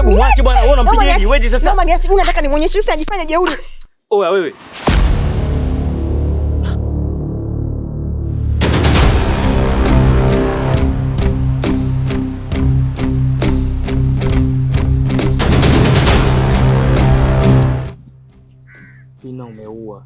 Hebu mwache bwana, wewe unampigia hivi wewe sasa. Naomba niache, mimi nataka nimuonyeshe usi ajifanye jeuri. Oya wewe. Fina umeua.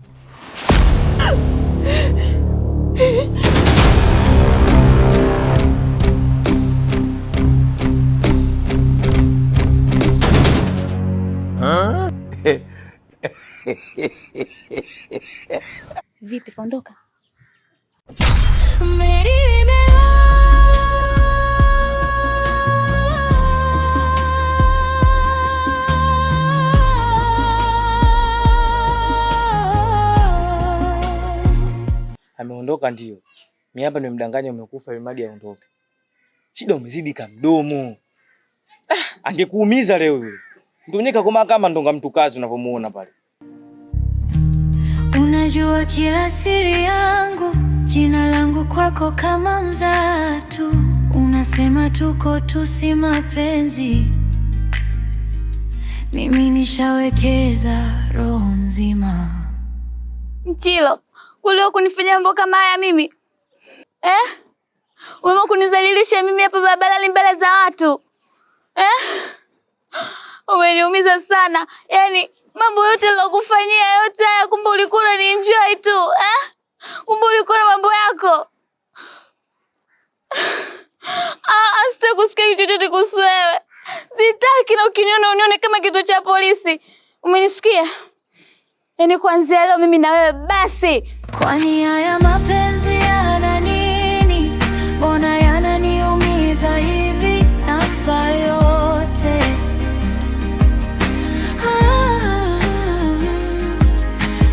Vipi kaondoka? Ameondoka ndio. Mimi hapa nimemdanganya umekufa ili mradi aondoke. Shida umezidi kamdomo. Angekuumiza leo yule. Ndonyeka kama ndonga mtu kazi unavomuona pale. Unajua kila siri yangu, jina langu kwako kama mzatu. Unasema tuko si mapenzi, mimi nishawekeza roho nzima. Mchilo, kulio kunifanyia mambo kama haya mimi? Wewe kunizalilisha mimi hapa barabarani mbele za watu? Umeniumiza sana. Yaani mambo yote nilokufanyia yote haya kumbe ulikuwa unanienjoy tu. Kumbe ulikuwa na mambo yako. Sitaki kusikia kitu chochote kuhusu wewe. Sitaki na ukiniona unione kama kitu cha polisi. Umenisikia? Yaani kuanzia leo mimi na wewe basi. Kwani haya mapenzi yana nini? Mbona yananiumiza hivi hapa yote?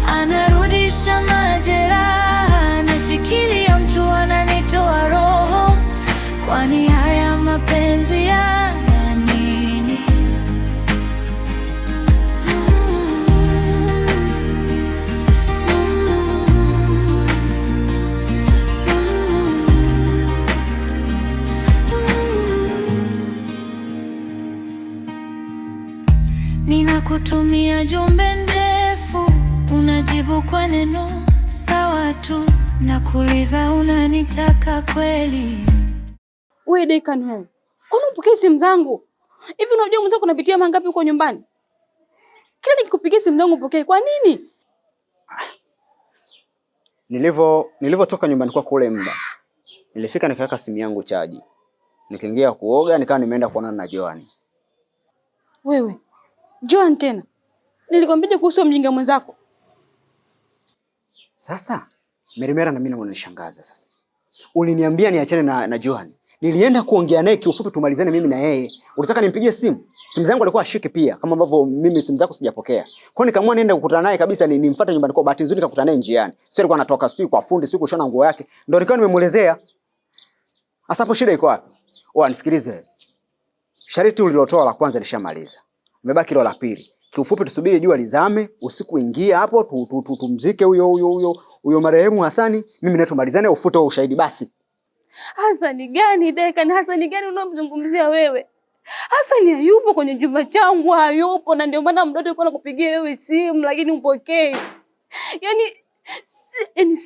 Anarudisha majeraha, nashikilia mtu ananitoa roho. Kwani haya mapenzi yana nini? Ninakutumia jumbe ndefu, unajibu kwa neno sawa tu. Nakuuliza unanitaka kweli? Wewe Dekan wewe. Mbona unapokea simu zangu? Hivi unajua mtu kunapitia mangapi huko nyumbani? Kila nikikupigia simu zangu upokee. Kwa nini? Nilivyotoka nyumbani kwa kule muda. Nilifika nikaweka simu yangu chaji. Nikaingia kuoga, nikawa nimeenda kuonana na Joan. Wewe Joan tena? Nilikwambia kuhusu mjinga mwenzako. Sasa Merimera na mimi nanishangaza sasa. Uliniambia niachane na Joan. Nilienda kuongea naye kiufupi tumalizane mimi na yeye. Unataka nimpigie simu? Simu zangu alikuwa ashike pia kama ambavyo mimi simu zako sijapokea. Kwa hiyo nikaamua niende kukutana naye kabisa nimfuate nyumbani kwa bahati nzuri nikakutana naye njiani. Sio alikuwa anatoka sio kwa fundi sio kushona nguo yake. Ndio nilikuwa nimemuelezea. Hasa hapo shida iko wapi? Nisikilize. Shariti ulilotoa la kwanza lishamaliza. Umebaki hilo la pili. Kiufupi tusubiri jua lizame, usiku ingia hapo tumzike huyo marehemu Hasani, mimi na tumalizane ufute huo ushahidi basi. Hasani gani Dekan? Hasani gani unaomzungumzia wewe? Hasani hayupo kwenye jumba changu, hayupo, na ndio maana mdodo yuko anakupigia wewe simu lakini upokei. Yaani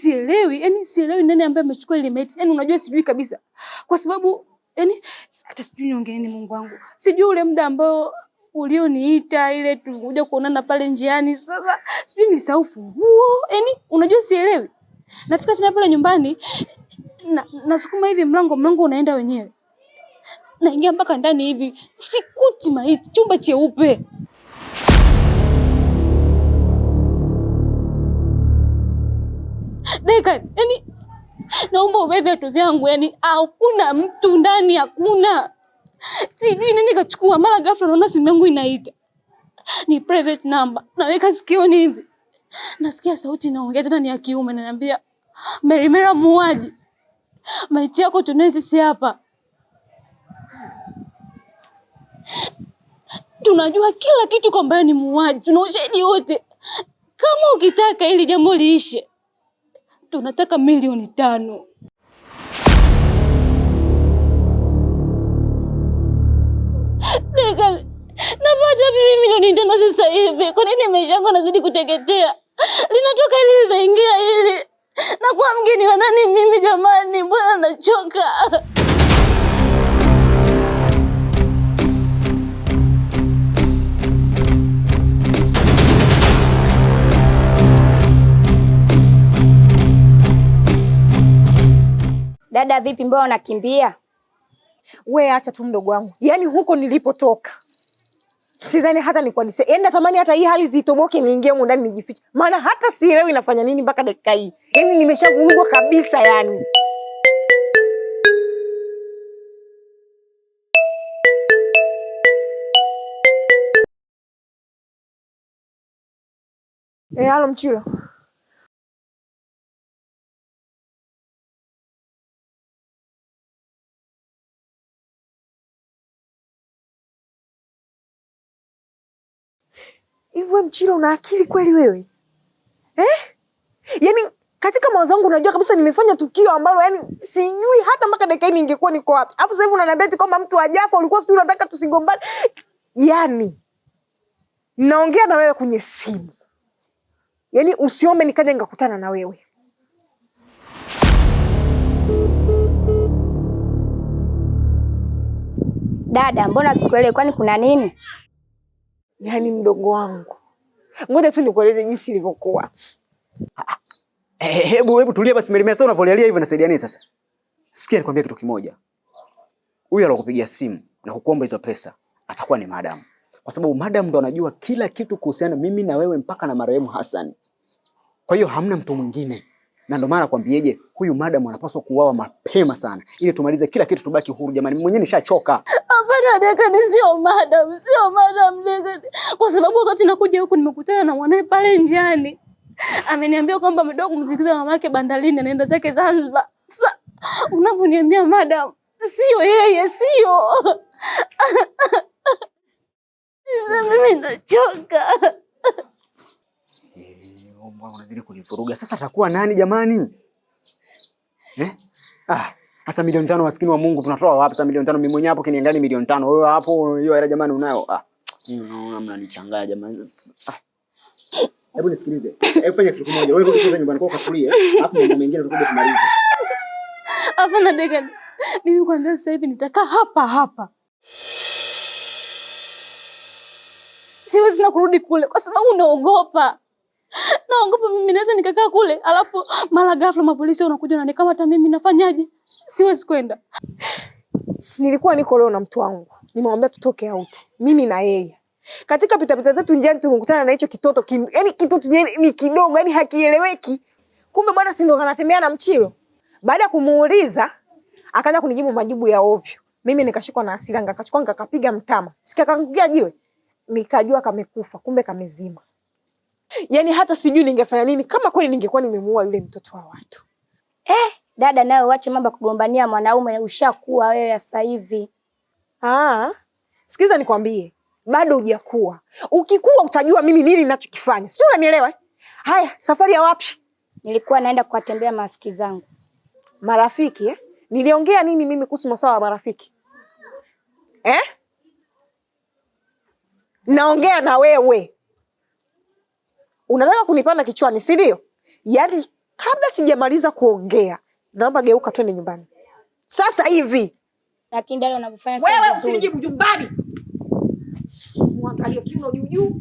sielewi nani ambaye amechukua ile maiti. Yaani unajua sijui kabisa. Kwa sababu hata sijui niongee nini Mungu wangu. Sijui ule muda ambao ulioniita ile tulikuja kuonana pale njiani. Sasa sijui nilisahau funguo. Yaani unajua sielewi. Nafika tena pale nyumbani nasukuma hivi mlango unaenda wenyewe. Naingia mpaka ndani hivi sikuti maiti, chumba cheupe. Dekan, naomba ubebe vitu vyangu, hakuna mtu ndani, hakuna. Sijui nini kachukua, mara ghafla naona simu yangu inaita. Ni private number. Naweka sikioni hivi. Nasikia sauti inaongea tena ni ya kiume, ananiambia, "Merimera muuaji. Maiti yako tunaweza si hapa." Tunajua kila kitu kwamba ni muuaji, tuna ushahidi wote. Kama ukitaka ili jambo liishe, tunataka 5,000,000. nini tena sasa hivi? Kwa nini maisha yangu yanazidi kuteketea? Linatoka hili linaingia hili. Na kwa mgeni wa nani mimi jamani? Mbona nachoka? Dada vipi, mbona unakimbia? We acha tu mdogo wangu. Yaani huko nilipotoka sidhani hata nikuadise. Yaani natamani hata hii hali zitoboke niingie huko ndani nijifiche. Maana hata sielewi inafanya nini mpaka dakika hii. Yaani nimeshavurugwa kabisa yani. Halo Mchilo. Hivi Mchilo una akili kweli wewe? Yaani katika mawazo yangu unajua kabisa nimefanya tukio ambalo yani sijui hata mpaka dakika hii ningekuwa niko wapi. Alafu sasa hivi unaniambia eti kwamba mtu hajafa, ulikuwa sijui unataka tusigombane. Yaani naongea na wewe kwenye simu. Yaani usiombe nikaja nikakutana na wewe. Dada, mbona sikuelewi, kwani kuna nini? Yaani mdogo wangu. Ngoja tu nikueleze jinsi ilivyokuwa. Hebu tulia basi Merimea, sasa unavolialia hivyo nasaidia nini sasa? Sikia nikwambia kitu kimoja. Huyu alokupigia simu na kukuomba hizo pesa atakuwa ni madam. Kwa sababu madam ndo anajua kila kitu kuhusiana mimi na wewe mpaka na marehemu Hassan. Kwa hiyo hamna mtu mwingine. Na ndo maana nakwambieje, huyu madam anapaswa kuuawa mapema sana ili tumalize kila kitu tubaki huru jamani. Mimi mwenyewe nishachoka. Hapana Dekani, sio madam Dekani. Kwa sababu wakati nakuja huku nimekutana na mwanae pale njiani. Ameniambia kwamba ametoka kumsindikiza mamake bandarini anaenda zake Zanzibar. Sasa unaponiambia madam, sio yeye, sio. Sasa mimi nachoka. Mbona unazidi kunivuruga? Sasa atakuwa nani jamani? Sasa milioni 5 maskini wa Mungu tunatoa wapi sasa milioni 5? Mimi mwenyewe hapo kiniangalia milioni 5. Wewe hapo hiyo hela jamani unayo? Naona mnanichanganya jamani. Hebu nisikilize. Hebu fanya kitu kimoja. Wewe rudi sasa nyumbani kwako katulie. Alafu mambo mengine tutakuja tumalize. Hapana Dekani. Mimi kwanza sasa hivi nitakaa hapa. Siwezi na kurudi kule kwa sababu naogopa. Naogopa mimi naweza nikakaa kule, alafu mara ghafla mapolisi wanakuja na nikamata mimi, nafanyaje? Siwezi kwenda. Nilikuwa niko leo na mtu wangu. Nimemwambia tutoke out. Mimi na yeye. Katika pitapita zetu njiani tumekutana na hicho kitoto yani kitoto ni kidogo yani hakieleweki. Kumbe bwana si ndo anatembea na Mchilo. Baada ya kumuuliza akaanza kunijibu majibu ya ovyo. Mimi nikashikwa na hasira nikachukua nikapiga mtama. Sikakangukia jiwe. Nikajua kamekufa, kumbe kamezima. Yaani hata sijui ningefanya nini kama kweli ningekuwa nimemuua yule mtoto wa watu. Dada nawe uache mambo kugombania mwanaume, ushakuwa wewe sasa hivi. Sikiza nikwambie, bado hujakuwa. Ukikuwa utajua mimi nini ninachokifanya. Sio unanielewa? Haya, safari ya wapi? Nilikuwa naenda kuwatembea marafiki zangu. Marafiki Niliongea nini mimi kuhusu masuala ya marafiki? Naongea na wewe. Unataka kunipanda kichwani, si ndio? Yaani kabla sijamaliza kuongea, naomba geuka twende nyumbani. Sasa hivi. Lakini dada unavyofanya sasa wewe usinijibu nyumbani. Muangalie kiuno juu.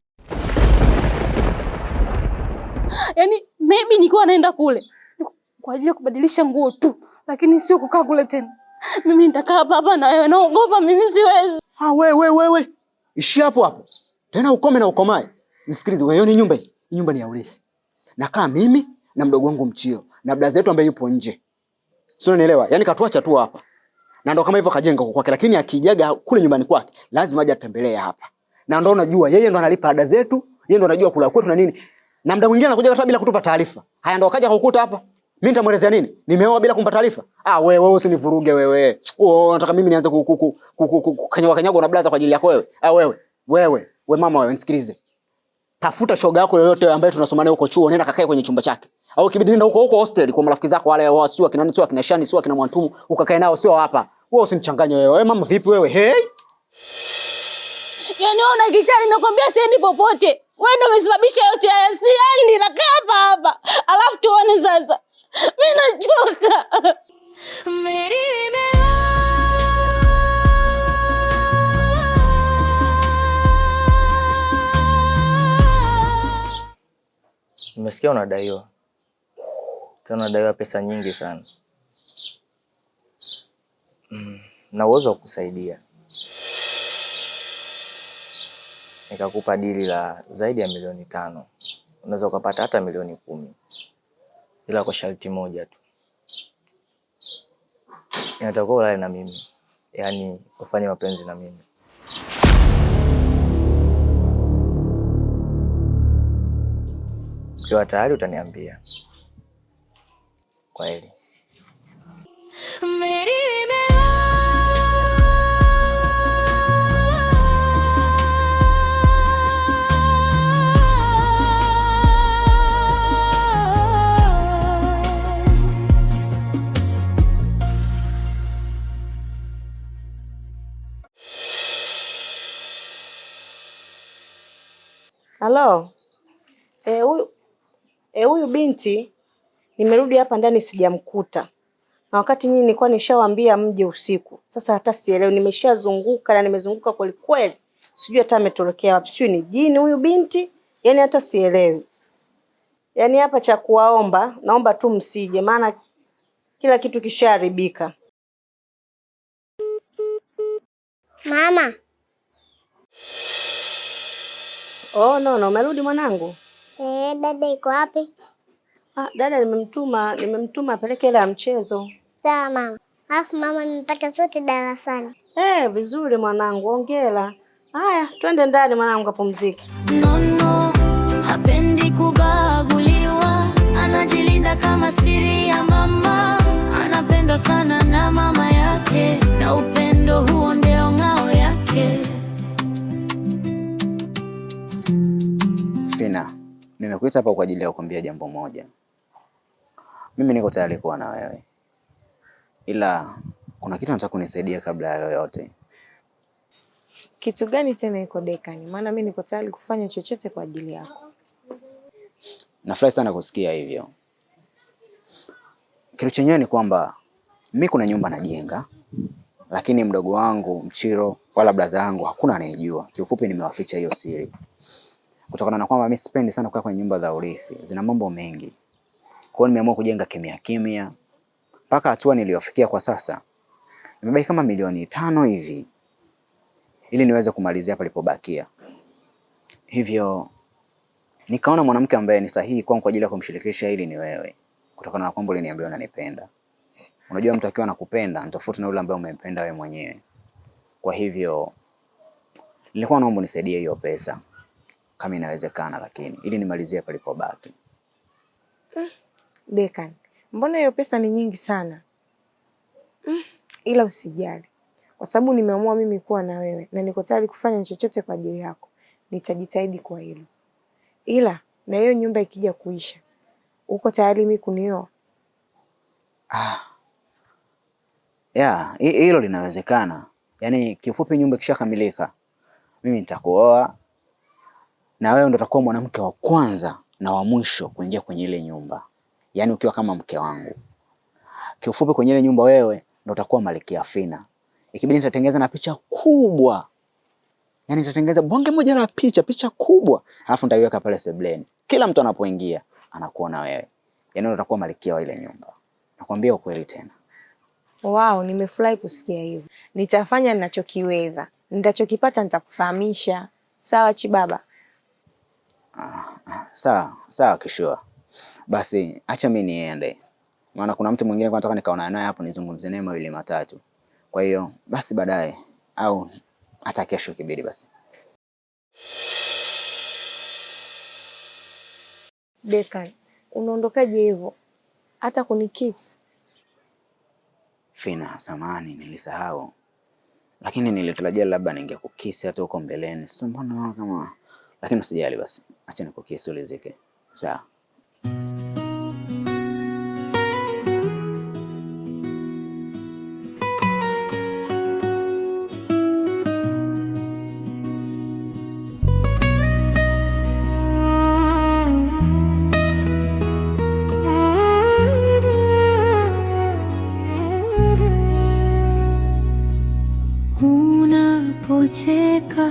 Yaani maybe nikiwa naenda kule kwa ajili ya kubadilisha nguo tu, lakini sio kukaa kule tena. Mimi nitakaa hapa na wewe, naogopa mimi siwezi. Wewe. Ishi hapo. Tena ukome na ukomae. Nisikilize wewe, ni nyumba hii. Nyumba ni ya urithi. Nakaa mimi na mdogo wangu Mchio na baba zetu ambaye yupo nje. Sio unanielewa? Yaani katuacha tu hapa. Na ndo kama hivyo kajenga kwake, lakini akijaga kule nyumbani kwake lazima aje atembelee hapa. Na ndo unajua yeye ndo analipa ada zetu, yeye ndo anajua kula kwetu na nini. Na muda mwingine anakuja hata bila kutupa taarifa. Haya ndo akaja kukuta hapa. Mimi nitamuelezea nini? Nimeoa bila kumpa taarifa? Wewe usinivuruge wewe. Unataka mimi nianze kanyaga na blaza kwa ajili yako wewe? Wewe mama wewe nisikilize. Tafuta shoga yako yoyote ambaye tunasoma naye huko chuo, nenda kakae kwenye chumba chake. Au kibidi nenda huko hostel kwa marafiki zako wale wasio akina nani, sio akina Shani, sio akina Mwantumu, ukakae nao sio hapa. Wewe usinichanganye wewe. Mama vipi wewe? Yaani wewe una kichaa, nimekwambia siendi popote. Wewe ndio umesababisha yote haya. Siendi, nakaa hapa hapa. Alafu tuone sasa. Mimi nachoka. Nimesikia unadaiwa. Tena unadaiwa pesa nyingi sana. Na uwezo wa kusaidia. Nikakupa dili la zaidi ya milioni 5. Unaweza ukapata hata milioni 10. Ila kwa sharti moja tu. Inatakiwa ulale na mimi. Yaani ufanye mapenzi na mimi. Ukiwa tayari utaniambia. Kwaheri. Halo. Huyu binti nimerudi hapa ndani sijamkuta. Na wakati nyinyi nilikuwa nishawaambia mje usiku. Sasa hata sielewi, nimeshazunguka na nimezunguka kweli kweli. Sijui hata ametokea wapi. Sijui ni jini huyu binti, yani hata sielewi. Yani hapa cha kuwaomba, naomba tu msije maana kila kitu kishaharibika. Mama. Oh no, umerudi mwanangu? Dada iko wapi? Dada nimemtuma apeleke ile ya mchezo. Sawa mama. Alafu mama nimepata sote darasani. Vizuri mwanangu, hongera. Haya, twende ndani mwanangu kapumzike. No, hapendi kubaguliwa, anajilinda kama siri ya mama, anapendwa sana na mama yake, na upendo huo ndio ngao yake. Fina, nimekuita hapa kwa ajili ya kukwambia jambo moja. Mimi niko tayari kuwa na wewe. Ila kuna kitu nataka kunisaidia kabla ya yoyote. Kitu gani tena iko Dekani? Maana mimi niko tayari kufanya chochote kwa ajili yako. Nafurahi sana kusikia hivyo. Kitu chenyewe ni kwamba mimi kuna nyumba najenga, lakini mdogo wangu Mchiro wala blaza yangu hakuna anayejua. Kiufupi nimewaficha hiyo siri. Kutokana na kwamba mimi sipendi sana kukaa kwenye nyumba za urithi, zina mambo mengi. Kwa hiyo nimeamua kujenga kimya kimya. Mpaka hatua niliyofikia kwa sasa nimebaki kama milioni 5 hivi ili niweze kumalizia palipobakia. Hivyo nikaona mwanamke ambaye ni sahihi kwangu kwa ajili ya kumshirikisha hili ni wewe. Kutokana na kwamba uliniambia unanipenda. Unajua mtu akiwa anakupenda ni tofauti na yule ambaye umempenda wewe mwenyewe. Kwa hivyo nilikuwa naomba unisaidie hiyo pesa kama inawezekana, lakini ili nimalizie palipobaki. Dekan, mbona hiyo pesa ni nyingi sana? Ila usijali. Kwa sababu nimeamua mimi kuwa na wewe na niko tayari kufanya chochote kwa ajili yako. Nitajitahidi kwa hilo. Ila na hiyo nyumba ikija kuisha, uko tayari mimi kunioa? Hilo linawezekana. Yaani kifupi nyumba ikishakamilika, mimi nitakuoa na wewe ndo utakuwa mwanamke wa kwanza na wa mwisho kuingia kwenye ile nyumba. Yaani ukiwa kama mke wangu. Kifupi kwenye ile nyumba wewe ndo utakuwa Malkia Fina. Ikibidi nitatengeneza na picha kubwa. Yaani nitatengeneza bonge moja la picha kubwa. Alafu nitaiweka pale sebleni. Kila mtu anapoingia anakuona wewe. Yaani utakuwa malkia wa ile nyumba. Nakwambia ukweli tena. Wow, nimefurahi kusikia hivyo. Nitafanya ninachokiweza. Nitachokipata nitakufahamisha. Sawa Chibaba? Sawa Kishua. Basi acha mimi niende. Maana kuna mtu mwingine nataka nikaona naye hapo nizungumze naye mawili matatu. Kwa hiyo basi baadaye au hata kesho kibidi basi. Dekan, unaondokaje hivyo? Hata kunikisi? Fina, samahani nilisahau. Lakini nilitarajia labda ningekukisi hata huko mbeleni. Sasa mbona kama lakini usijali basi. Acha nikukisi ulizike. Sawa. Unapocheka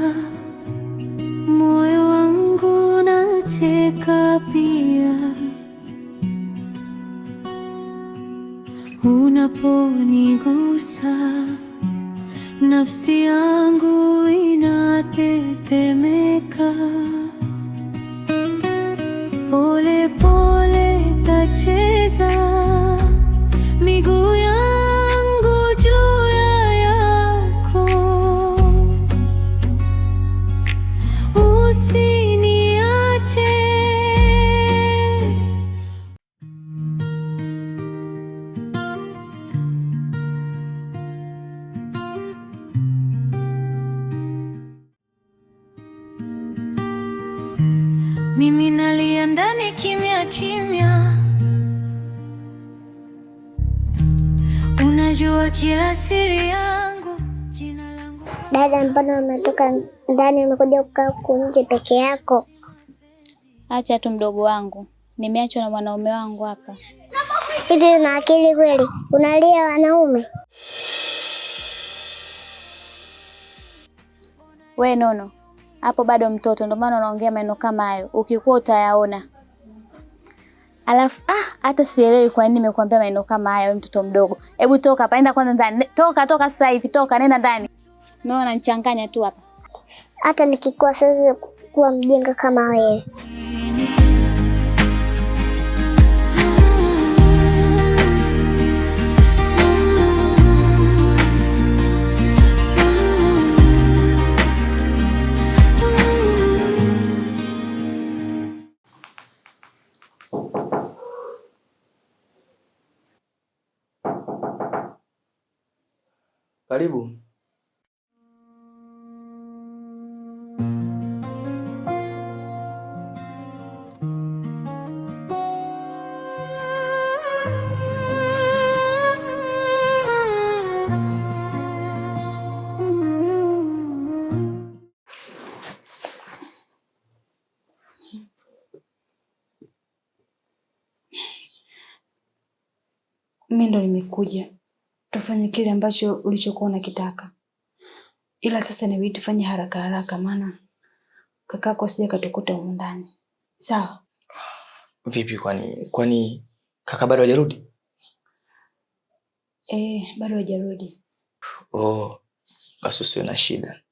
moyo wangu unacheka pia. Unaponigusa nafsi yangu inatetemeka. Pole pole tacheza miguu yangu juu ya yako. Usiniache. Mimi nalia ndani kimya kimya. Unajua kila siri yangu, jina langu. Dada, mbona umetoka ndani umekuja kukaa huku nje peke yako? Acha tu mdogo wangu, nimeachwa na mwanaume wangu hapa. Hivi una akili kweli? Unalia wanaume? We Nono, hapo bado mtoto, ndio maana unaongea maneno kama hayo. Ukikuwa utayaona. Alafu hata sielewi kwa nini nimekuambia maneno kama hayo, mtoto mdogo. Hebu toka hapa, enda kwanza ndani. Toka sasa hivi, toka nenda ndani. Naona nichanganya tu hapa. Hata nikikuwa siwezi kuwa mjinga kama wewe. Karibu. Mimi ndo nimekuja tufanye kile ambacho ulichokuwa unakitaka. Ila sasa inabidi tufanye haraka haraka maana kakako sije katukuta huko ndani. Sawa? Vipi kwani kaka bado hajarudi? Bado hajarudi. Oh, basi usiwe na shida.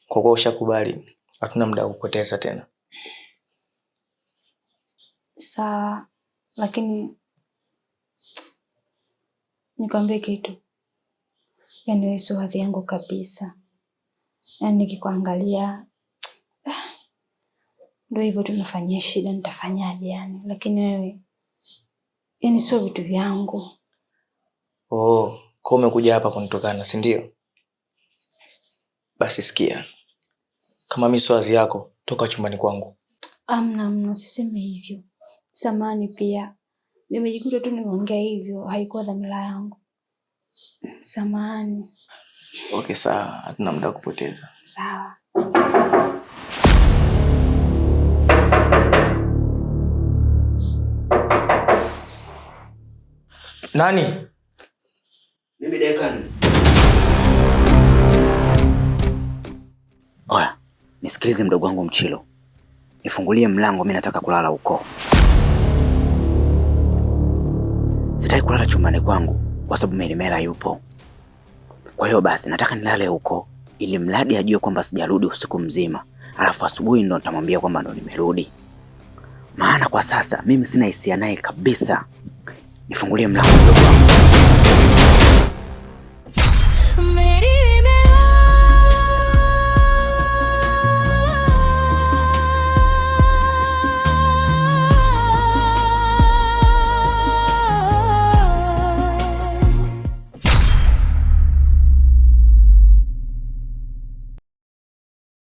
Kwa kuwa ushakubali, hatuna muda wa kupoteza tena. Sawa, lakini nikwambie kitu. Yaani wewe sio hadhi yangu kabisa. Yaani nikikuangalia ndio hivyo tunafanyia shida, nitafanyaje yani? Lakini wewe yaani sio vitu vyangu. Oh, kwa umekuja hapa kunitukana, si ndio? Basi sikia. Kama mimi sio hadhi yako, toka chumbani kwangu. Amna, usiseme hivyo. Samahani pia. Nimejikuta tu nimeongea hivyo, haikuwa dhamira yangu. Samahani. Okay, sawa, hatuna muda kupoteza. Sawa. Nani? Mimi Dekan. Oya, nisikilize mdogo wangu Mchilo. Nifungulie mlango, mimi nataka kulala huko. Sitaki kulala chumbani kwangu kwa sababu Merimela yupo. Kwa hiyo basi nataka nilale huko ili mradi ajue kwamba sijarudi usiku mzima. Alafu asubuhi ndo nitamwambia kwamba ndo nimerudi. Maana kwa sasa mimi sina hisia naye kabisa. Nifungulie mlango mdogo wangu.